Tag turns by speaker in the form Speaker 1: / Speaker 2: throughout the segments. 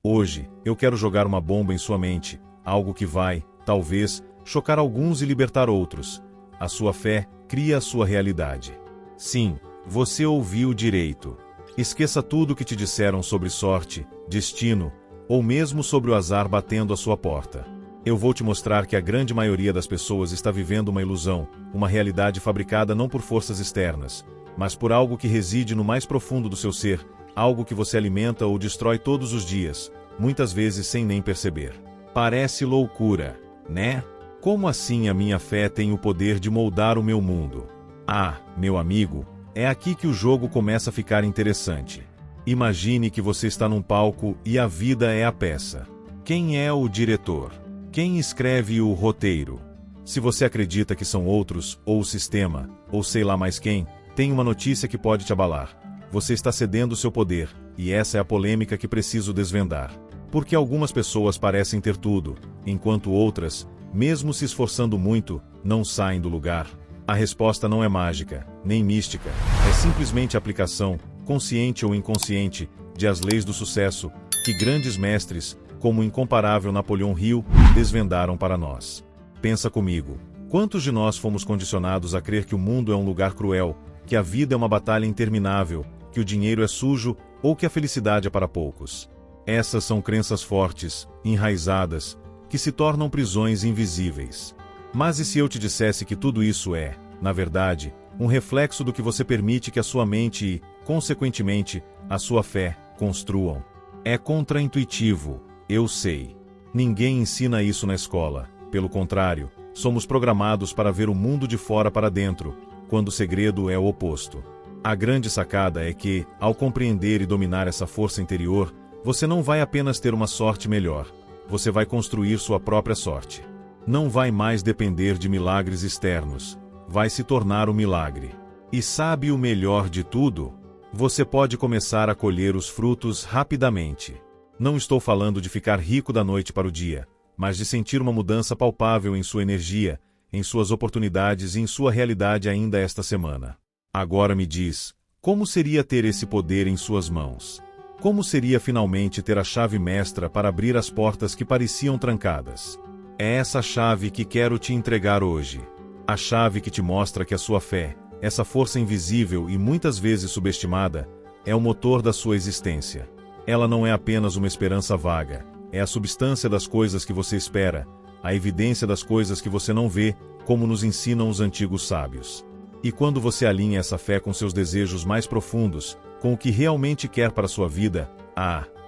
Speaker 1: Hoje, eu quero jogar uma bomba em sua mente, algo que vai, talvez, chocar alguns e libertar outros. A sua fé cria a sua realidade. Sim, você ouviu direito. Esqueça tudo o que te disseram sobre sorte, destino, ou mesmo sobre o azar batendo à sua porta. Eu vou te mostrar que a grande maioria das pessoas está vivendo uma ilusão, uma realidade fabricada não por forças externas, mas por algo que reside no mais profundo do seu ser, algo que você alimenta ou destrói todos os dias, muitas vezes sem nem perceber. Parece loucura, né? Como assim a minha fé tem o poder de moldar o meu mundo? Ah, meu amigo, é aqui que o jogo começa a ficar interessante. Imagine que você está num palco e a vida é a peça. Quem é o diretor? Quem escreve o roteiro? Se você acredita que são outros, ou o sistema, ou sei lá mais quem, tem uma notícia que pode te abalar. Você está cedendo seu poder, e essa é a polêmica que preciso desvendar. Porque algumas pessoas parecem ter tudo, enquanto outras, mesmo se esforçando muito, não saem do lugar. A resposta não é mágica, nem mística, é simplesmente a aplicação, consciente ou inconsciente, de as leis do sucesso, que grandes mestres, como o incomparável Napoleão Hill, desvendaram para nós. Pensa comigo, quantos de nós fomos condicionados a crer que o mundo é um lugar cruel, que a vida é uma batalha interminável, que o dinheiro é sujo ou que a felicidade é para poucos? Essas são crenças fortes, enraizadas, que se tornam prisões invisíveis. Mas e se eu te dissesse que tudo isso é, na verdade, um reflexo do que você permite que a sua mente e, consequentemente, a sua fé, construam? É contraintuitivo, eu sei. Ninguém ensina isso na escola. Pelo contrário, somos programados para ver o mundo de fora para dentro, quando o segredo é o oposto. A grande sacada é que, ao compreender e dominar essa força interior, você não vai apenas ter uma sorte melhor, você vai construir sua própria sorte. Não vai mais depender de milagres externos, vai se tornar um milagre. E sabe o melhor de tudo? Você pode começar a colher os frutos rapidamente. Não estou falando de ficar rico da noite para o dia, mas de sentir uma mudança palpável em sua energia, em suas oportunidades e em sua realidade ainda esta semana. Agora me diz, como seria ter esse poder em suas mãos? Como seria finalmente ter a chave mestra para abrir as portas que pareciam trancadas? É essa chave que quero te entregar hoje. A chave que te mostra que a sua fé, essa força invisível e muitas vezes subestimada, é o motor da sua existência. Ela não é apenas uma esperança vaga, é a substância das coisas que você espera, a evidência das coisas que você não vê, como nos ensinam os antigos sábios. E quando você alinha essa fé com seus desejos mais profundos, com o que realmente quer para a sua vida,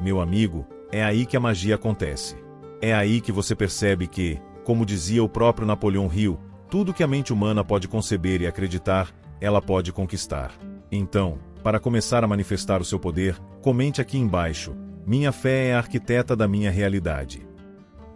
Speaker 1: meu amigo, é aí que a magia acontece. É aí que você percebe que, como dizia o próprio Napoleão Hill, tudo que a mente humana pode conceber e acreditar, ela pode conquistar. Então, para começar a manifestar o seu poder, comente aqui embaixo: minha fé é a arquiteta da minha realidade.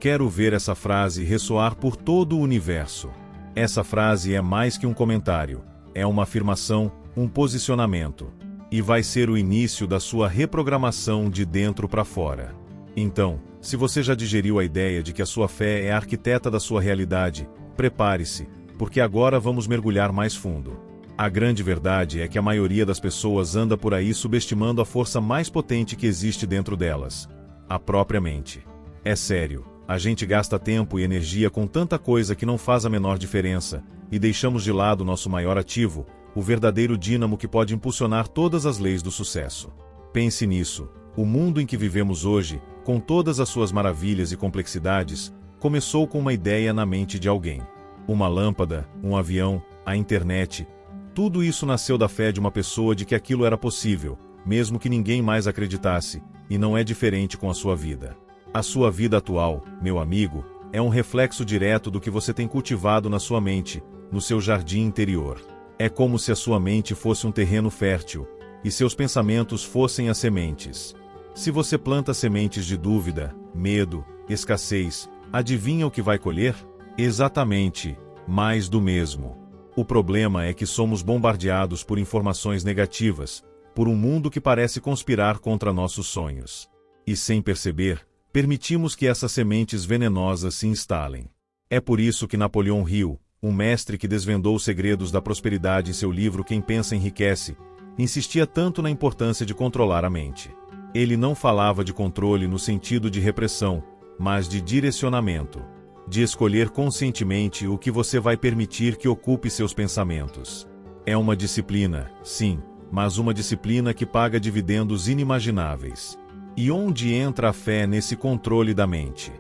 Speaker 1: Quero ver essa frase ressoar por todo o universo. Essa frase é mais que um comentário, é uma afirmação, um posicionamento. E vai ser o início da sua reprogramação de dentro para fora. Então, se você já digeriu a ideia de que a sua fé é a arquiteta da sua realidade, prepare-se, porque agora vamos mergulhar mais fundo. A grande verdade é que a maioria das pessoas anda por aí subestimando a força mais potente que existe dentro delas, a própria mente. É sério. A gente gasta tempo e energia com tanta coisa que não faz a menor diferença, e deixamos de lado nosso maior ativo, o verdadeiro dínamo que pode impulsionar todas as leis do sucesso. Pense nisso, o mundo em que vivemos hoje, com todas as suas maravilhas e complexidades, começou com uma ideia na mente de alguém. Uma lâmpada, um avião, a internet, tudo isso nasceu da fé de uma pessoa de que aquilo era possível, mesmo que ninguém mais acreditasse, e não é diferente com a sua vida. A sua vida atual, meu amigo, é um reflexo direto do que você tem cultivado na sua mente, no seu jardim interior. É como se a sua mente fosse um terreno fértil, e seus pensamentos fossem as sementes. Se você planta sementes de dúvida, medo, escassez, adivinha o que vai colher? Exatamente, mais do mesmo. O problema é que somos bombardeados por informações negativas, por um mundo que parece conspirar contra nossos sonhos. E sem perceber, permitimos que essas sementes venenosas se instalem. É por isso que Napoleão Hill, um mestre que desvendou os segredos da prosperidade em seu livro Quem Pensa Enriquece, insistia tanto na importância de controlar a mente. Ele não falava de controle no sentido de repressão, mas de direcionamento. De escolher conscientemente o que você vai permitir que ocupe seus pensamentos. É uma disciplina, sim, mas uma disciplina que paga dividendos inimagináveis. E onde entra a fé nesse controle da mente?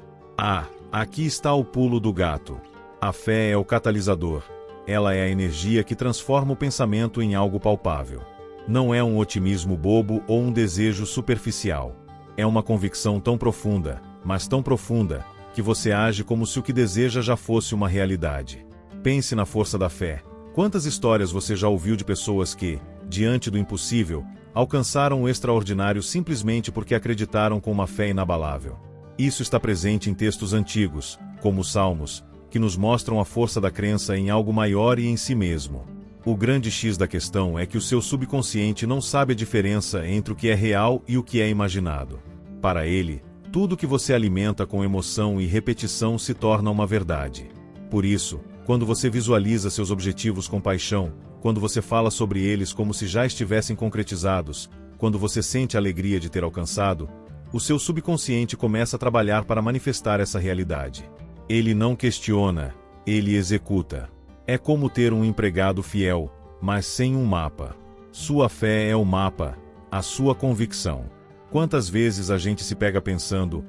Speaker 1: Aqui está o pulo do gato. A fé é o catalisador. Ela é a energia que transforma o pensamento em algo palpável. Não é um otimismo bobo ou um desejo superficial. É uma convicção tão profunda, mas tão profunda, que você age como se o que deseja já fosse uma realidade. Pense na força da fé. Quantas histórias você já ouviu de pessoas que, diante do impossível, alcançaram o extraordinário simplesmente porque acreditaram com uma fé inabalável? Isso está presente em textos antigos, como os Salmos, que nos mostram a força da crença em algo maior e em si mesmo. O grande X da questão é que o seu subconsciente não sabe a diferença entre o que é real e o que é imaginado. Para ele, tudo que você alimenta com emoção e repetição se torna uma verdade. Por isso, quando você visualiza seus objetivos com paixão, quando você fala sobre eles como se já estivessem concretizados, quando você sente a alegria de ter alcançado, o seu subconsciente começa a trabalhar para manifestar essa realidade. Ele não questiona, ele executa. É como ter um empregado fiel, mas sem um mapa. Sua fé é o mapa, a sua convicção. Quantas vezes a gente se pega pensando,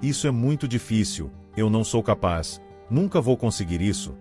Speaker 1: isso é muito difícil, eu não sou capaz, nunca vou conseguir isso?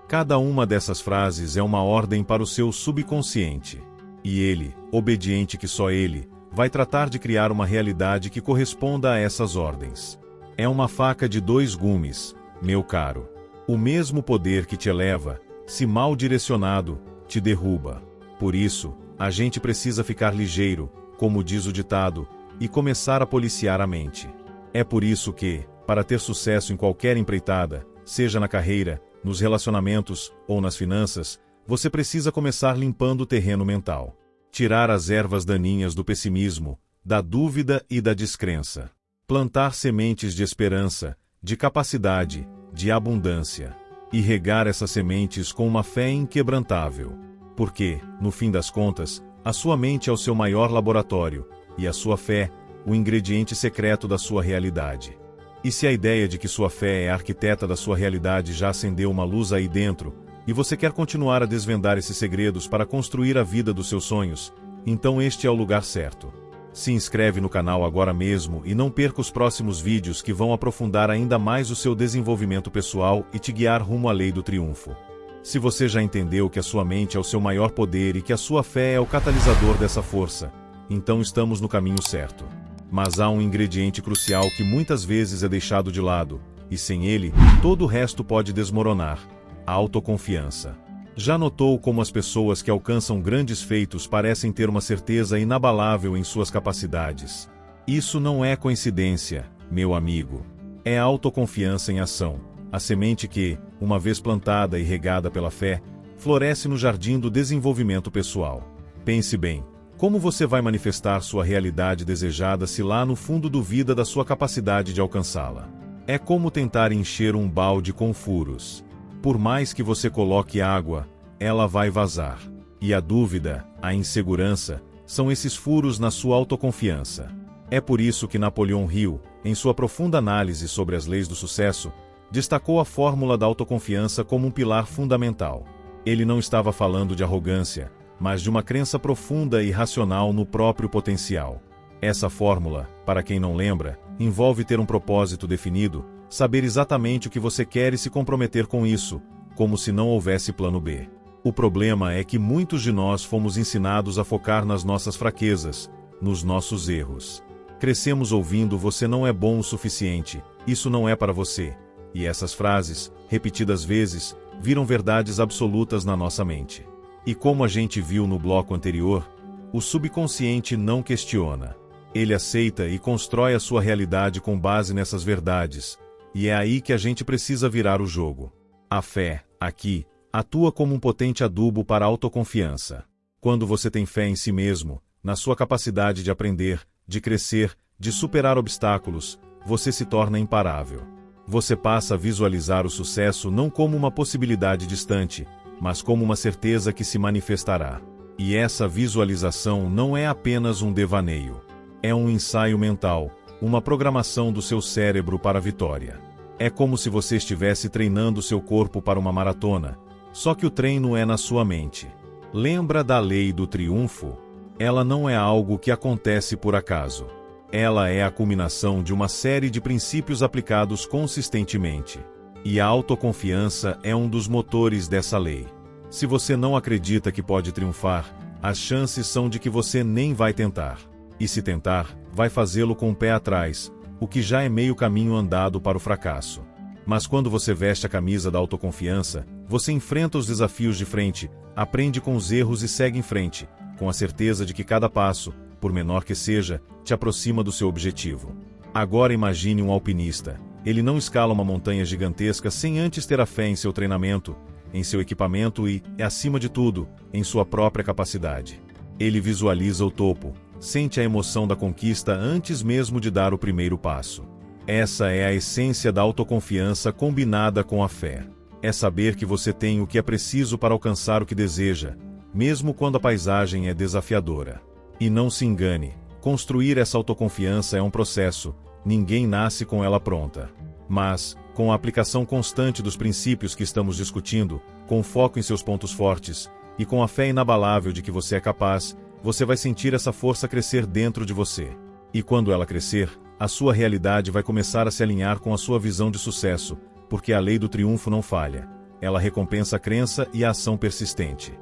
Speaker 1: Cada uma dessas frases é uma ordem para o seu subconsciente. E ele, obediente que só ele, vai tratar de criar uma realidade que corresponda a essas ordens. É uma faca de dois gumes, meu caro. O mesmo poder que te eleva, se mal direcionado, te derruba. Por isso, a gente precisa ficar ligeiro, como diz o ditado, e começar a policiar a mente. É por isso que, para ter sucesso em qualquer empreitada, seja na carreira, nos relacionamentos ou nas finanças, você precisa começar limpando o terreno mental. Tirar as ervas daninhas do pessimismo, da dúvida e da descrença. Plantar sementes de esperança, de capacidade, de abundância. E regar essas sementes com uma fé inquebrantável. Porque, no fim das contas, a sua mente é o seu maior laboratório, e a sua fé, o ingrediente secreto da sua realidade. E se a ideia de que sua fé é a arquiteta da sua realidade já acendeu uma luz aí dentro, e você quer continuar a desvendar esses segredos para construir a vida dos seus sonhos, então este é o lugar certo. Se inscreve no canal agora mesmo e não perca os próximos vídeos que vão aprofundar ainda mais o seu desenvolvimento pessoal e te guiar rumo à lei do triunfo. Se você já entendeu que a sua mente é o seu maior poder e que a sua fé é o catalisador dessa força, então estamos no caminho certo. Mas há um ingrediente crucial que muitas vezes é deixado de lado, e sem ele, todo o resto pode desmoronar: a autoconfiança. Já notou como as pessoas que alcançam grandes feitos parecem ter uma certeza inabalável em suas capacidades? Isso não é coincidência, meu amigo. É a autoconfiança em ação, a semente que, uma vez plantada e regada pela fé, floresce no jardim do desenvolvimento pessoal. Pense bem, como você vai manifestar sua realidade desejada se lá no fundo duvida da sua capacidade de alcançá-la? É como tentar encher um balde com furos. Por mais que você coloque água, ela vai vazar. E a dúvida, a insegurança, são esses furos na sua autoconfiança. É por isso que Napoleão Hill, em sua profunda análise sobre as leis do sucesso, destacou a fórmula da autoconfiança como um pilar fundamental. Ele não estava falando de arrogância, mas de uma crença profunda e racional no próprio potencial. Essa fórmula, para quem não lembra, envolve ter um propósito definido, saber exatamente o que você quer e se comprometer com isso, como se não houvesse plano B. O problema é que muitos de nós fomos ensinados a focar nas nossas fraquezas, nos nossos erros. Crescemos ouvindo "você não é bom o suficiente, isso não é para você", e essas frases, repetidas vezes, viram verdades absolutas na nossa mente. E como a gente viu no bloco anterior, o subconsciente não questiona. Ele aceita e constrói a sua realidade com base nessas verdades, e é aí que a gente precisa virar o jogo. A fé, aqui, atua como um potente adubo para a autoconfiança. Quando você tem fé em si mesmo, na sua capacidade de aprender, de crescer, de superar obstáculos, você se torna imparável. Você passa a visualizar o sucesso não como uma possibilidade distante, mas como uma certeza que se manifestará. E essa visualização não é apenas um devaneio. É um ensaio mental, uma programação do seu cérebro para a vitória. É como se você estivesse treinando seu corpo para uma maratona, só que o treino é na sua mente. Lembra da lei do triunfo? Ela não é algo que acontece por acaso. Ela é a culminação de uma série de princípios aplicados consistentemente. E a autoconfiança é um dos motores dessa lei. Se você não acredita que pode triunfar, as chances são de que você nem vai tentar. E se tentar, vai fazê-lo com o pé atrás, o que já é meio caminho andado para o fracasso. Mas quando você veste a camisa da autoconfiança, você enfrenta os desafios de frente, aprende com os erros e segue em frente, com a certeza de que cada passo, por menor que seja, te aproxima do seu objetivo. Agora imagine um alpinista. Ele não escala uma montanha gigantesca sem antes ter a fé em seu treinamento, em seu equipamento e, acima de tudo, em sua própria capacidade. Ele visualiza o topo, sente a emoção da conquista antes mesmo de dar o primeiro passo. Essa é a essência da autoconfiança combinada com a fé. É saber que você tem o que é preciso para alcançar o que deseja, mesmo quando a paisagem é desafiadora. E não se engane, construir essa autoconfiança é um processo, ninguém nasce com ela pronta. Mas, com a aplicação constante dos princípios que estamos discutindo, com foco em seus pontos fortes, e com a fé inabalável de que você é capaz, você vai sentir essa força crescer dentro de você. E quando ela crescer, a sua realidade vai começar a se alinhar com a sua visão de sucesso, porque a lei do triunfo não falha. Ela recompensa a crença e a ação persistente.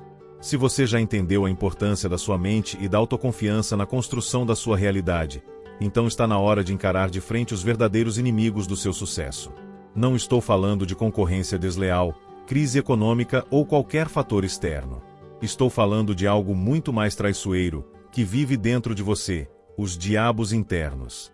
Speaker 1: Se você já entendeu a importância da sua mente e da autoconfiança na construção da sua realidade, então está na hora de encarar de frente os verdadeiros inimigos do seu sucesso. Não estou falando de concorrência desleal, crise econômica ou qualquer fator externo. Estou falando de algo muito mais traiçoeiro, que vive dentro de você, os diabos internos.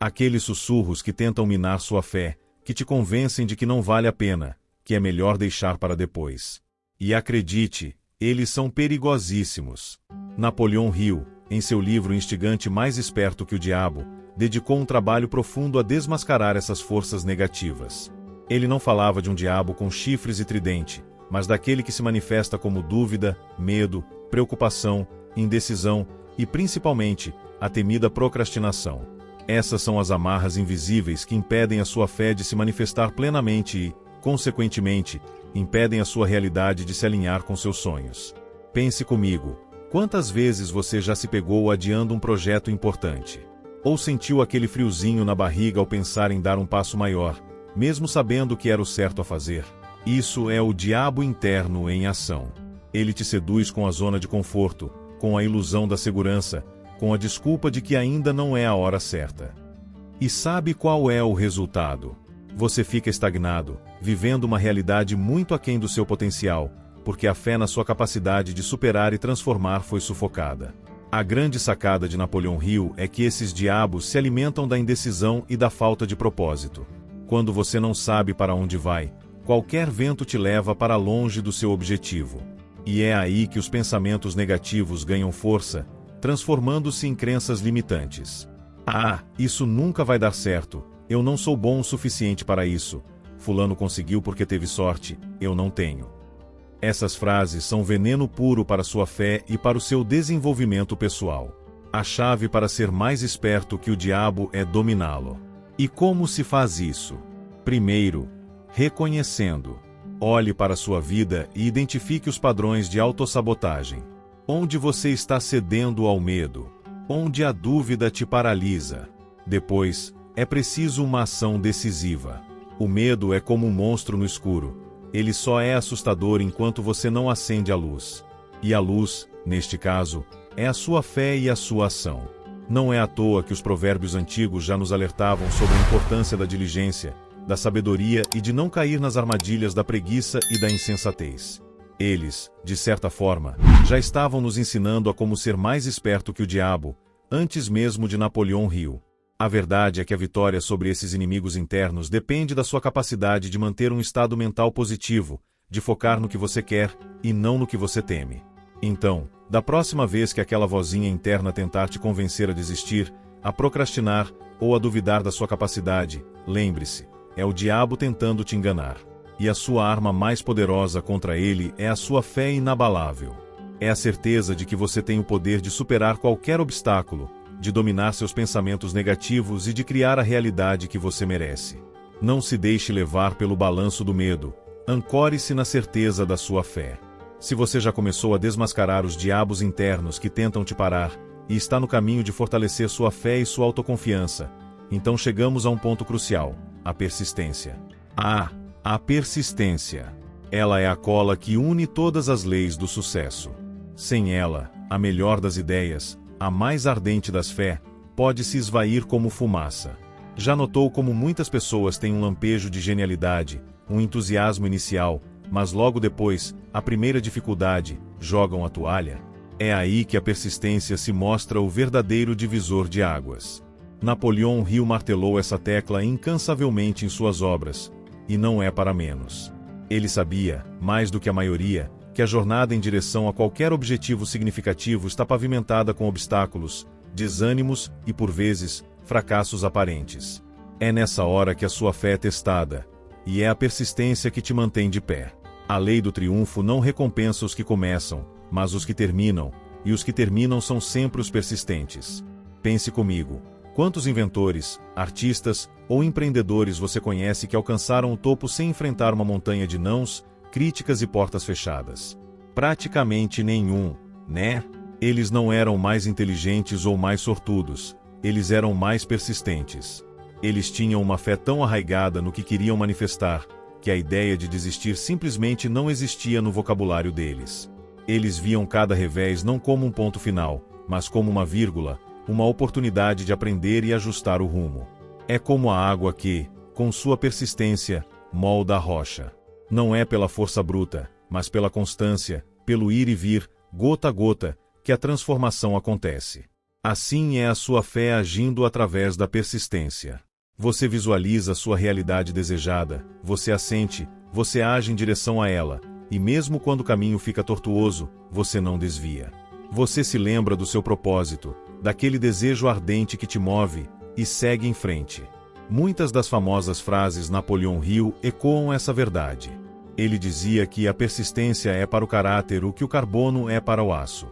Speaker 1: Aqueles sussurros que tentam minar sua fé, que te convencem de que não vale a pena, que é melhor deixar para depois. E acredite, eles são perigosíssimos. Napoleão Hill, em seu livro Instigante Mais Esperto que o Diabo, dedicou um trabalho profundo a desmascarar essas forças negativas. Ele não falava de um diabo com chifres e tridente, mas daquele que se manifesta como dúvida, medo, preocupação, indecisão e, principalmente, a temida procrastinação. Essas são as amarras invisíveis que impedem a sua fé de se manifestar plenamente e, consequentemente, impedem a sua realidade de se alinhar com seus sonhos. Pense comigo, quantas vezes você já se pegou adiando um projeto importante? Ou sentiu aquele friozinho na barriga ao pensar em dar um passo maior, mesmo sabendo que era o certo a fazer? Isso é o diabo interno em ação. Ele te seduz com a zona de conforto, com a ilusão da segurança, com a desculpa de que ainda não é a hora certa. E sabe qual é o resultado? Você fica estagnado, vivendo uma realidade muito aquém do seu potencial, porque a fé na sua capacidade de superar e transformar foi sufocada. A grande sacada de Napoleão Hill é que esses diabos se alimentam da indecisão e da falta de propósito. Quando você não sabe para onde vai, qualquer vento te leva para longe do seu objetivo. E é aí que os pensamentos negativos ganham força, transformando-se em crenças limitantes. Ah, isso nunca vai dar certo, eu não sou bom o suficiente para isso, fulano conseguiu porque teve sorte, eu não tenho. Essas frases são veneno puro para sua fé e para o seu desenvolvimento pessoal. A chave para ser mais esperto que o diabo é dominá-lo. E como se faz isso? Primeiro, reconhecendo. Olhe para a sua vida e identifique os padrões de autossabotagem. Onde você está cedendo ao medo? Onde a dúvida te paralisa? Depois, é preciso uma ação decisiva. O medo é como um monstro no escuro. Ele só é assustador enquanto você não acende a luz. E a luz, neste caso, é a sua fé e a sua ação. Não é à toa que os provérbios antigos já nos alertavam sobre a importância da diligência, da sabedoria e de não cair nas armadilhas da preguiça e da insensatez. Eles, de certa forma, já estavam nos ensinando a como ser mais esperto que o diabo, antes mesmo de Napoleão Hill. A verdade é que a vitória sobre esses inimigos internos depende da sua capacidade de manter um estado mental positivo, de focar no que você quer e não no que você teme. Então, da próxima vez que aquela vozinha interna tentar te convencer a desistir, a procrastinar ou a duvidar da sua capacidade, lembre-se, é o diabo tentando te enganar. E a sua arma mais poderosa contra ele é a sua fé inabalável. É a certeza de que você tem o poder de superar qualquer obstáculo, de dominar seus pensamentos negativos e de criar a realidade que você merece. Não se deixe levar pelo balanço do medo. Ancore-se na certeza da sua fé. Se você já começou a desmascarar os diabos internos que tentam te parar, e está no caminho de fortalecer sua fé e sua autoconfiança, então chegamos a um ponto crucial: a persistência. A persistência. Ela é a cola que une todas as leis do sucesso. Sem ela, a melhor das ideias, a mais ardente das fé, pode se esvair como fumaça. Já notou como muitas pessoas têm um lampejo de genialidade, um entusiasmo inicial, mas logo depois, a primeira dificuldade, jogam a toalha? É aí que a persistência se mostra o verdadeiro divisor de águas. Napoleão Hill martelou essa tecla incansavelmente em suas obras, e não é para menos. Ele sabia, mais do que a maioria, que a jornada em direção a qualquer objetivo significativo está pavimentada com obstáculos, desânimos e, por vezes, fracassos aparentes. É nessa hora que a sua fé é testada, e é a persistência que te mantém de pé. A lei do triunfo não recompensa os que começam, mas os que terminam, e os que terminam são sempre os persistentes. Pense comigo, quantos inventores, artistas ou empreendedores você conhece que alcançaram o topo sem enfrentar uma montanha de nãos, críticas e portas fechadas? Praticamente nenhum, né? Eles não eram mais inteligentes ou mais sortudos, eles eram mais persistentes. Eles tinham uma fé tão arraigada no que queriam manifestar, que a ideia de desistir simplesmente não existia no vocabulário deles. Eles viam cada revés não como um ponto final, mas como uma vírgula, uma oportunidade de aprender e ajustar o rumo. É como a água que, com sua persistência, molda a rocha. Não é pela força bruta, mas pela constância, pelo ir e vir, gota a gota, que a transformação acontece. Assim é a sua fé agindo através da persistência. Você visualiza sua realidade desejada, você a sente, você age em direção a ela, e mesmo quando o caminho fica tortuoso, você não desvia. Você se lembra do seu propósito, daquele desejo ardente que te move, e segue em frente. Muitas das famosas frases Napoleão Hill ecoam essa verdade. Ele dizia que a persistência é para o caráter o que o carbono é para o aço.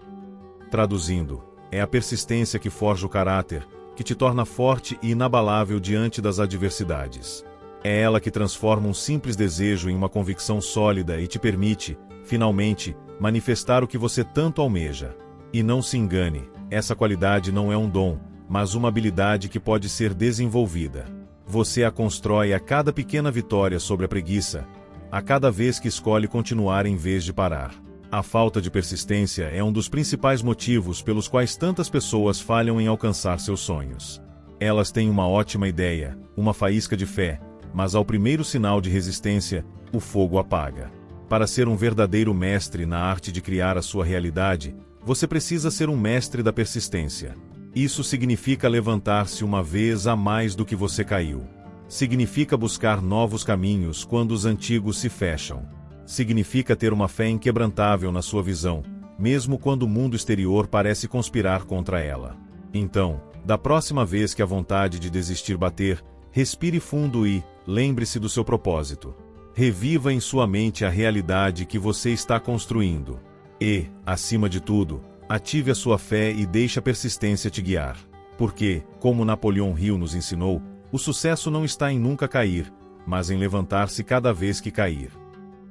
Speaker 1: Traduzindo, é a persistência que forja o caráter, que te torna forte e inabalável diante das adversidades. É ela que transforma um simples desejo em uma convicção sólida e te permite, finalmente, manifestar o que você tanto almeja. E não se engane, essa qualidade não é um dom, mas uma habilidade que pode ser desenvolvida. Você a constrói a cada pequena vitória sobre a preguiça, a cada vez que escolhe continuar em vez de parar. A falta de persistência é um dos principais motivos pelos quais tantas pessoas falham em alcançar seus sonhos. Elas têm uma ótima ideia, uma faísca de fé, mas ao primeiro sinal de resistência, o fogo apaga. Para ser um verdadeiro mestre na arte de criar a sua realidade, você precisa ser um mestre da persistência. Isso significa levantar-se uma vez a mais do que você caiu. Significa buscar novos caminhos quando os antigos se fecham. Significa ter uma fé inquebrantável na sua visão, mesmo quando o mundo exterior parece conspirar contra ela. Então, da próxima vez que a vontade de desistir bater, respire fundo e lembre-se do seu propósito. Reviva em sua mente a realidade que você está construindo. E, acima de tudo, ative a sua fé e deixe a persistência te guiar. Porque, como Napoleão Hill nos ensinou, o sucesso não está em nunca cair, mas em levantar-se cada vez que cair.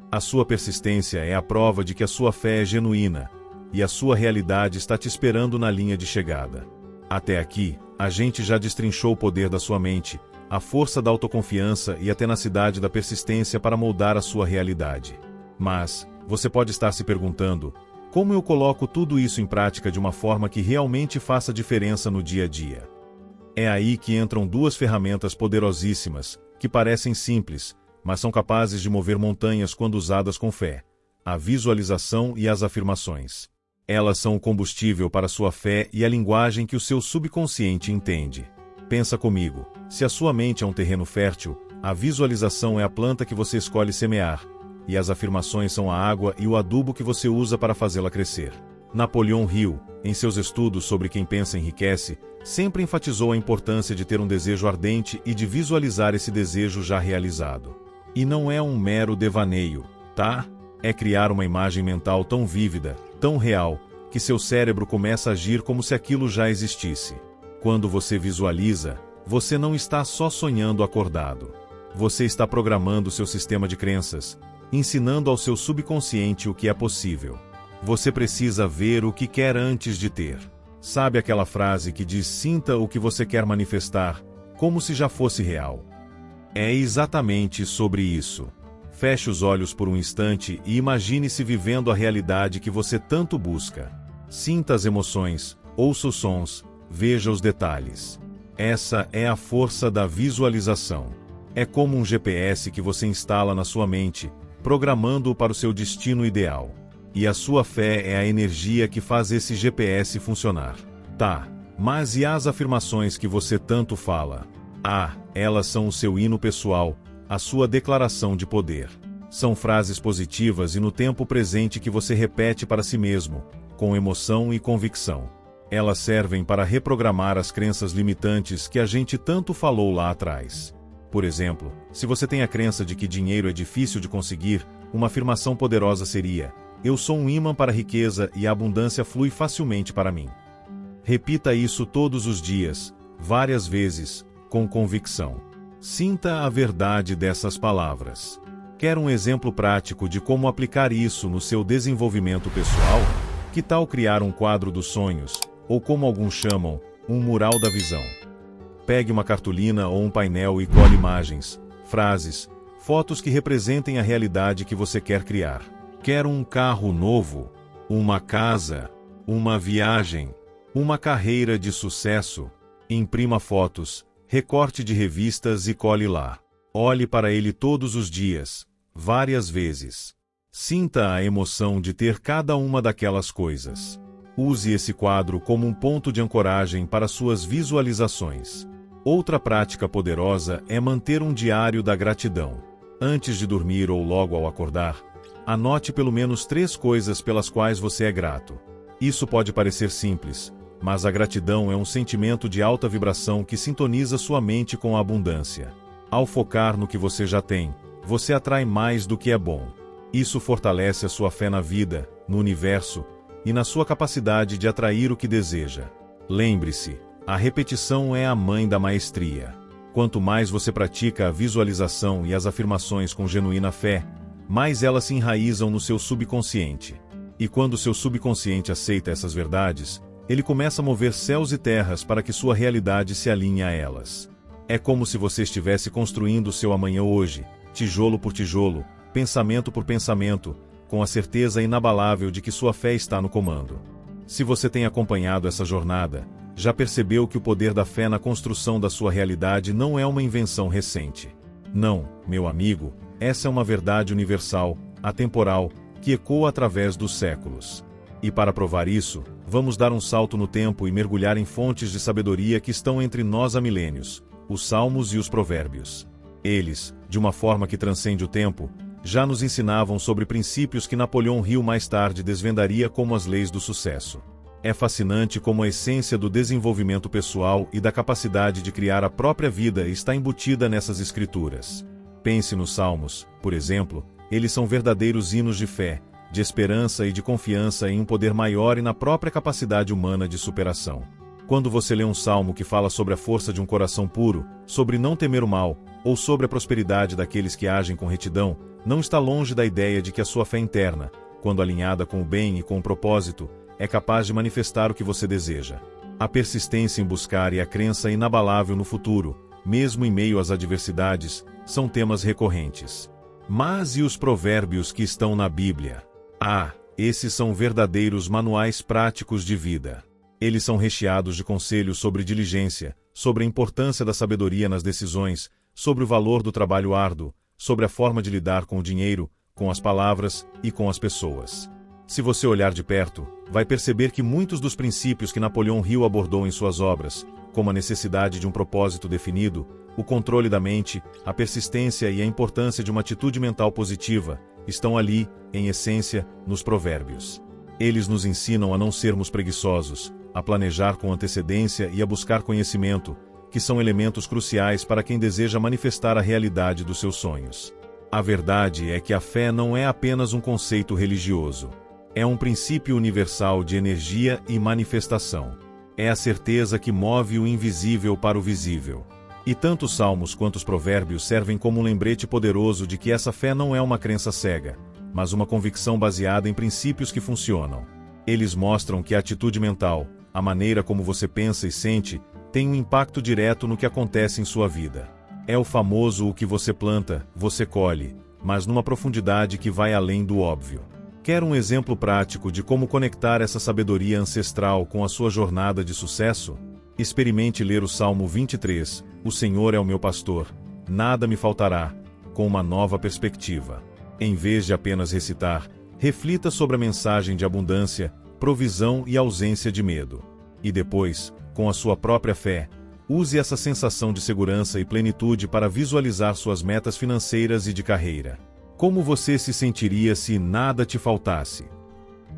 Speaker 1: A sua persistência é a prova de que a sua fé é genuína, e a sua realidade está te esperando na linha de chegada. Até aqui, a gente já destrinchou o poder da sua mente, a força da autoconfiança e a tenacidade da persistência para moldar a sua realidade. Mas, você pode estar se perguntando, como eu coloco tudo isso em prática de uma forma que realmente faça diferença no dia a dia? É aí que entram duas ferramentas poderosíssimas, que parecem simples, mas são capazes de mover montanhas quando usadas com fé: a visualização e as afirmações. Elas são o combustível para sua fé e a linguagem que o seu subconsciente entende. Pensa comigo, se a sua mente é um terreno fértil, a visualização é a planta que você escolhe semear, e as afirmações são a água e o adubo que você usa para fazê-la crescer. Napoleão Hill, em seus estudos sobre quem pensa enriquece, sempre enfatizou a importância de ter um desejo ardente e de visualizar esse desejo já realizado. E não é um mero devaneio, tá? É criar uma imagem mental tão vívida, tão real, que seu cérebro começa a agir como se aquilo já existisse. Quando você visualiza, você não está só sonhando acordado. Você está programando seu sistema de crenças, ensinando ao seu subconsciente o que é possível. Você precisa ver o que quer antes de ter. Sabe aquela frase que diz: sinta o que você quer manifestar, como se já fosse real? É exatamente sobre isso. Feche os olhos por um instante e imagine-se vivendo a realidade que você tanto busca. Sinta as emoções, ouça os sons, veja os detalhes. Essa é a força da visualização. É como um GPS que você instala na sua mente, programando-o para o seu destino ideal. E a sua fé é a energia que faz esse GPS funcionar. Tá, mas e as afirmações que você tanto fala? Elas são o seu hino pessoal, a sua declaração de poder. São frases positivas e no tempo presente que você repete para si mesmo, com emoção e convicção. Elas servem para reprogramar as crenças limitantes que a gente tanto falou lá atrás. Por exemplo, se você tem a crença de que dinheiro é difícil de conseguir, uma afirmação poderosa seria: eu sou um ímã para a riqueza e a abundância flui facilmente para mim. Repita isso todos os dias, várias vezes, com convicção. Sinta a verdade dessas palavras. Quer um exemplo prático de como aplicar isso no seu desenvolvimento pessoal? Que tal criar um quadro dos sonhos, ou como alguns chamam, um mural da visão? Pegue uma cartolina ou um painel e cole imagens, frases, fotos que representem a realidade que você quer criar. Quer um carro novo, uma casa, uma viagem, uma carreira de sucesso? Imprima fotos, recorte de revistas e cole lá. Olhe para ele todos os dias, várias vezes. Sinta a emoção de ter cada uma daquelas coisas. Use esse quadro como um ponto de ancoragem para suas visualizações. Outra prática poderosa é manter um diário da gratidão. Antes de dormir ou logo ao acordar, anote pelo menos 3 coisas pelas quais você é grato. Isso pode parecer simples, mas a gratidão é um sentimento de alta vibração que sintoniza sua mente com a abundância. Ao focar no que você já tem, você atrai mais do que é bom. Isso fortalece a sua fé na vida, no universo e na sua capacidade de atrair o que deseja. Lembre-se, a repetição é a mãe da maestria. Quanto mais você pratica a visualização e as afirmações com genuína fé, mais elas se enraizam no seu subconsciente. E quando seu subconsciente aceita essas verdades, ele começa a mover céus e terras para que sua realidade se alinhe a elas. É como se você estivesse construindo seu amanhã hoje, tijolo por tijolo, pensamento por pensamento, com a certeza inabalável de que sua fé está no comando. Se você tem acompanhado essa jornada, já percebeu que o poder da fé na construção da sua realidade não é uma invenção recente. Não, meu amigo, essa é uma verdade universal, atemporal, que ecoa através dos séculos. E para provar isso, vamos dar um salto no tempo e mergulhar em fontes de sabedoria que estão entre nós há milênios, os Salmos e os Provérbios. Eles, de uma forma que transcende o tempo, já nos ensinavam sobre princípios que Napoleão Hill mais tarde desvendaria como as leis do sucesso. É fascinante como a essência do desenvolvimento pessoal e da capacidade de criar a própria vida está embutida nessas escrituras. Pense nos Salmos, por exemplo, eles são verdadeiros hinos de fé, de esperança e de confiança em um poder maior e na própria capacidade humana de superação. Quando você lê um salmo que fala sobre a força de um coração puro, sobre não temer o mal, ou sobre a prosperidade daqueles que agem com retidão, não está longe da ideia de que a sua fé interna, quando alinhada com o bem e com o propósito, é capaz de manifestar o que você deseja. A persistência em buscar e a crença inabalável no futuro, mesmo em meio às adversidades, são temas recorrentes. Mas e os provérbios que estão na Bíblia? Esses são verdadeiros manuais práticos de vida. Eles são recheados de conselhos sobre diligência, sobre a importância da sabedoria nas decisões, sobre o valor do trabalho árduo, sobre a forma de lidar com o dinheiro, com as palavras e com as pessoas. Se você olhar de perto, vai perceber que muitos dos princípios que Napoleão Hill abordou em suas obras, como a necessidade de um propósito definido, o controle da mente, a persistência e a importância de uma atitude mental positiva, estão ali, em essência, nos provérbios. Eles nos ensinam a não sermos preguiçosos, a planejar com antecedência e a buscar conhecimento, que são elementos cruciais para quem deseja manifestar a realidade dos seus sonhos. A verdade é que a fé não é apenas um conceito religioso. É um princípio universal de energia e manifestação. É a certeza que move o invisível para o visível. E tanto os Salmos quanto os Provérbios servem como um lembrete poderoso de que essa fé não é uma crença cega, mas uma convicção baseada em princípios que funcionam. Eles mostram que a atitude mental, a maneira como você pensa e sente, tem um impacto direto no que acontece em sua vida. É o famoso o que você planta, você colhe, mas numa profundidade que vai além do óbvio. Quer um exemplo prático de como conectar essa sabedoria ancestral com a sua jornada de sucesso? Experimente ler o Salmo 23, O Senhor é o meu pastor, nada me faltará, com uma nova perspectiva. Em vez de apenas recitar, reflita sobre a mensagem de abundância, provisão e ausência de medo. E depois, com a sua própria fé, use essa sensação de segurança e plenitude para visualizar suas metas financeiras e de carreira. Como você se sentiria se nada te faltasse?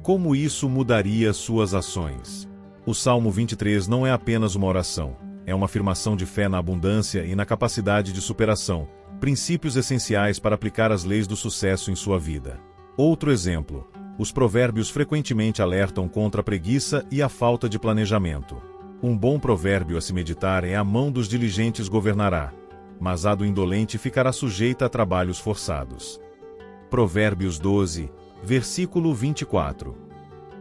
Speaker 1: Como isso mudaria suas ações? O Salmo 23 não é apenas uma oração, é uma afirmação de fé na abundância e na capacidade de superação, princípios essenciais para aplicar as leis do sucesso em sua vida. Outro exemplo, os provérbios frequentemente alertam contra a preguiça e a falta de planejamento. Um bom provérbio a se meditar é: a mão dos diligentes governará, mas a do indolente ficará sujeita a trabalhos forçados. Provérbios 12, versículo 24.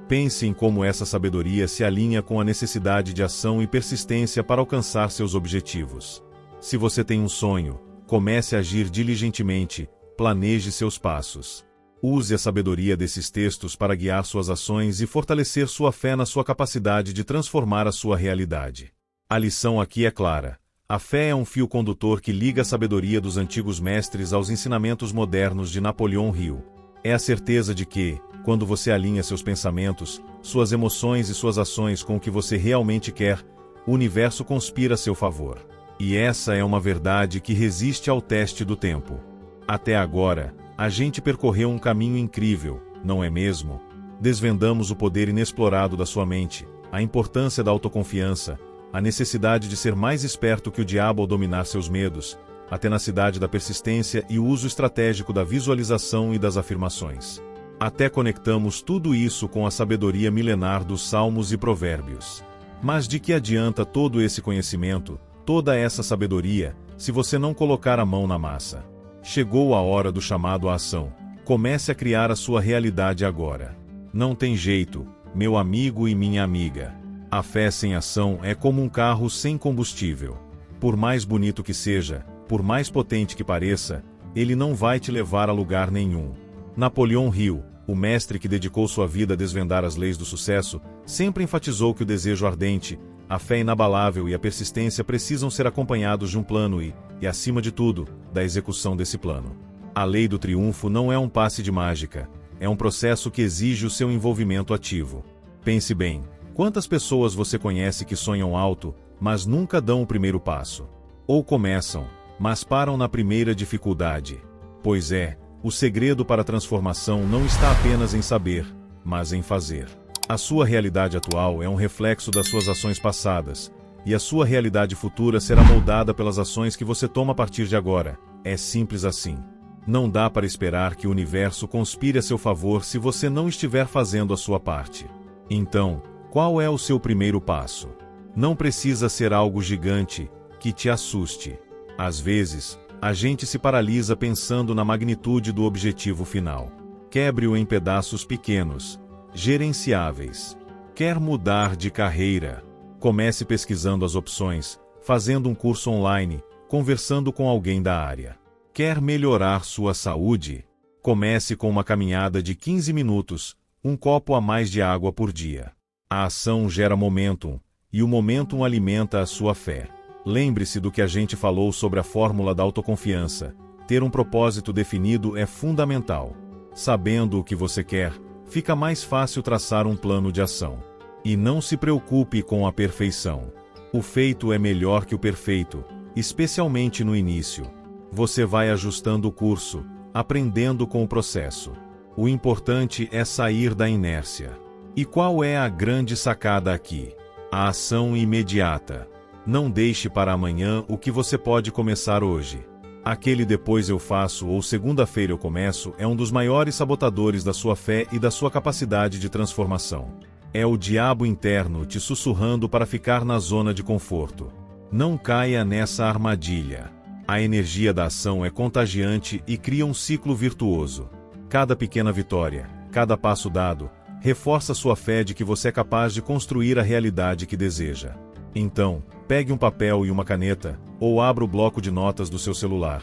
Speaker 1: Pense em como essa sabedoria se alinha com a necessidade de ação e persistência para alcançar seus objetivos. Se você tem um sonho, comece a agir diligentemente, planeje seus passos. Use a sabedoria desses textos para guiar suas ações e fortalecer sua fé na sua capacidade de transformar a sua realidade. A lição aqui é clara. A fé é um fio condutor que liga a sabedoria dos antigos mestres aos ensinamentos modernos de Napoleão Hill. É a certeza de que, quando você alinha seus pensamentos, suas emoções e suas ações com o que você realmente quer, o universo conspira a seu favor. E essa é uma verdade que resiste ao teste do tempo. Até agora, a gente percorreu um caminho incrível, não é mesmo? Desvendamos o poder inexplorado da sua mente, a importância da autoconfiança, a necessidade de ser mais esperto que o diabo ao dominar seus medos, a tenacidade da persistência e o uso estratégico da visualização e das afirmações. Até conectamos tudo isso com a sabedoria milenar dos Salmos e Provérbios. Mas de que adianta todo esse conhecimento, toda essa sabedoria, se você não colocar a mão na massa? Chegou a hora do chamado à ação. Comece a criar a sua realidade agora. Não tem jeito, meu amigo e minha amiga. A fé sem ação é como um carro sem combustível. Por mais bonito que seja, por mais potente que pareça, ele não vai te levar a lugar nenhum. Napoleão Hill, o mestre que dedicou sua vida a desvendar as leis do sucesso, sempre enfatizou que o desejo ardente, a fé inabalável e a persistência precisam ser acompanhados de um plano e, acima de tudo, da execução desse plano. A lei do triunfo não é um passe de mágica, é um processo que exige o seu envolvimento ativo. Pense bem. Quantas pessoas você conhece que sonham alto, mas nunca dão o primeiro passo? Ou começam, mas param na primeira dificuldade? Pois é, o segredo para a transformação não está apenas em saber, mas em fazer. A sua realidade atual é um reflexo das suas ações passadas, e a sua realidade futura será moldada pelas ações que você toma a partir de agora. É simples assim. Não dá para esperar que o universo conspire a seu favor se você não estiver fazendo a sua parte. Então, qual é o seu primeiro passo? Não precisa ser algo gigante, que te assuste. Às vezes, a gente se paralisa pensando na magnitude do objetivo final. Quebre-o em pedaços pequenos, gerenciáveis. Quer mudar de carreira? Comece pesquisando as opções, fazendo um curso online, conversando com alguém da área. Quer melhorar sua saúde? Comece com uma caminhada de 15 minutos, um copo a mais de água por dia. A ação gera momentum, e o momentum alimenta a sua fé. Lembre-se do que a gente falou sobre a fórmula da autoconfiança. Ter um propósito definido é fundamental. Sabendo o que você quer, fica mais fácil traçar um plano de ação. E não se preocupe com a perfeição. O feito é melhor que o perfeito, especialmente no início. Você vai ajustando o curso, aprendendo com o processo. O importante é sair da inércia. E qual é a grande sacada aqui? A ação imediata. Não deixe para amanhã o que você pode começar hoje. Aquele depois eu faço ou segunda-feira eu começo é um dos maiores sabotadores da sua fé e da sua capacidade de transformação. É o diabo interno te sussurrando para ficar na zona de conforto. Não caia nessa armadilha. A energia da ação é contagiante e cria um ciclo virtuoso. Cada pequena vitória, cada passo dado, reforça sua fé de que você é capaz de construir a realidade que deseja. Então, pegue um papel e uma caneta, ou abra o bloco de notas do seu celular,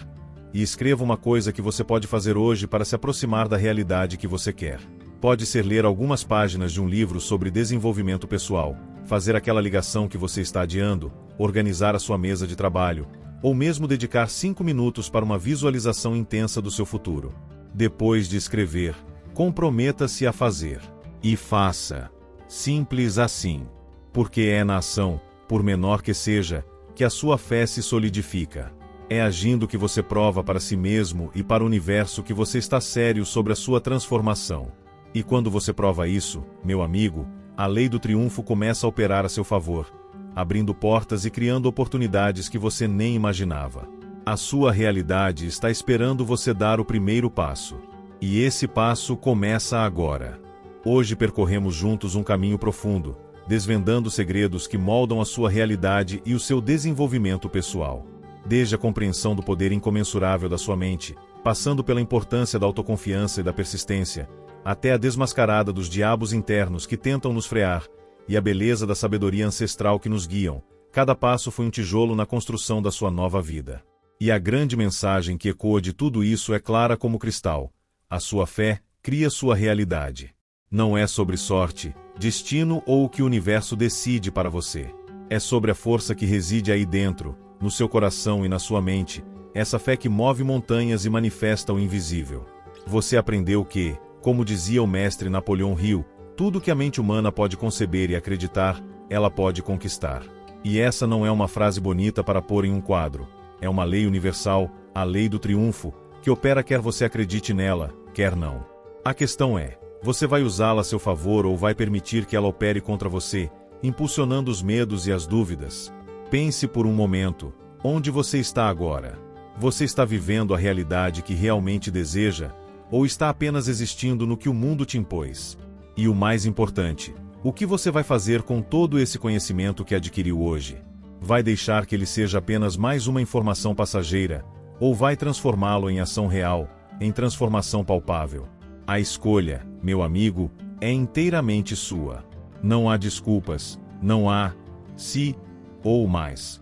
Speaker 1: e escreva uma coisa que você pode fazer hoje para se aproximar da realidade que você quer. Pode ser ler algumas páginas de um livro sobre desenvolvimento pessoal, fazer aquela ligação que você está adiando, organizar a sua mesa de trabalho, ou mesmo dedicar 5 minutos para uma visualização intensa do seu futuro. Depois de escrever, comprometa-se a fazer. E faça. Simples assim. Porque é na ação, por menor que seja, que a sua fé se solidifica. É agindo que você prova para si mesmo e para o universo que você está sério sobre a sua transformação. E quando você prova isso, meu amigo, a lei do triunfo começa a operar a seu favor, abrindo portas e criando oportunidades que você nem imaginava. A sua realidade está esperando você dar o primeiro passo. E esse passo começa agora. Hoje percorremos juntos um caminho profundo, desvendando segredos que moldam a sua realidade e o seu desenvolvimento pessoal. Desde a compreensão do poder incomensurável da sua mente, passando pela importância da autoconfiança e da persistência, até a desmascarada dos diabos internos que tentam nos frear, e a beleza da sabedoria ancestral que nos guiam, cada passo foi um tijolo na construção da sua nova vida. E a grande mensagem que ecoa de tudo isso é clara como cristal: a sua fé cria sua realidade. Não é sobre sorte, destino ou o que o universo decide para você. É sobre a força que reside aí dentro, no seu coração e na sua mente, essa fé que move montanhas e manifesta o invisível. Você aprendeu que, como dizia o mestre Napoleão Hill, tudo que a mente humana pode conceber e acreditar, ela pode conquistar. E essa não é uma frase bonita para pôr em um quadro. É uma lei universal, a lei do triunfo, que opera quer você acredite nela, quer não. A questão é, você vai usá-la a seu favor ou vai permitir que ela opere contra você, impulsionando os medos e as dúvidas? Pense por um momento, onde você está agora? Você está vivendo a realidade que realmente deseja? Ou está apenas existindo no que o mundo te impôs? E o mais importante, o que você vai fazer com todo esse conhecimento que adquiriu hoje? Vai deixar que ele seja apenas mais uma informação passageira, ou vai transformá-lo em ação real, em transformação palpável? A escolha, meu amigo, é inteiramente sua. Não há desculpas, não há se ou mais.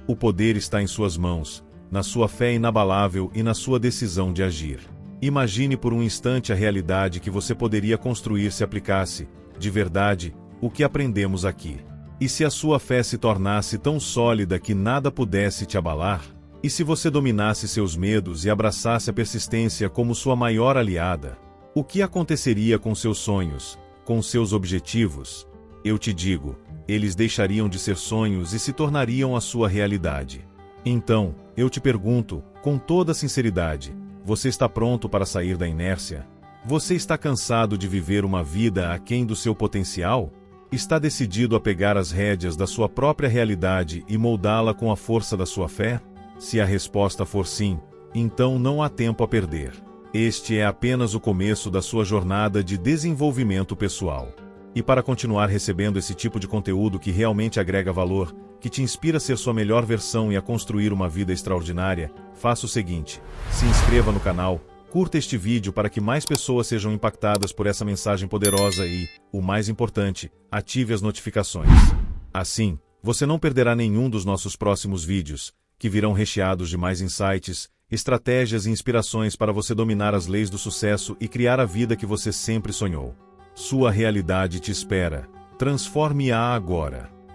Speaker 1: O poder está em suas mãos, na sua fé inabalável e na sua decisão de agir. Imagine por um instante a realidade que você poderia construir se aplicasse, de verdade, o que aprendemos aqui. E se a sua fé se tornasse tão sólida que nada pudesse te abalar? E se você dominasse seus medos e abraçasse a persistência como sua maior aliada? O que aconteceria com seus sonhos, com seus objetivos? Eu te digo, eles deixariam de ser sonhos e se tornariam a sua realidade. Então, eu te pergunto, com toda sinceridade, você está pronto para sair da inércia? Você está cansado de viver uma vida aquém do seu potencial? Está decidido a pegar as rédeas da sua própria realidade e moldá-la com a força da sua fé? Se a resposta for sim, então não há tempo a perder. Este é apenas o começo da sua jornada de desenvolvimento pessoal. E para continuar recebendo esse tipo de conteúdo que realmente agrega valor, que te inspira a ser sua melhor versão e a construir uma vida extraordinária, faça o seguinte: se inscreva no canal, curta este vídeo para que mais pessoas sejam impactadas por essa mensagem poderosa e, o mais importante, ative as notificações. Assim, você não perderá nenhum dos nossos próximos vídeos, que virão recheados de mais insights, estratégias e inspirações para você dominar as leis do sucesso e criar a vida que você sempre sonhou. Sua realidade te espera. Transforme-a agora.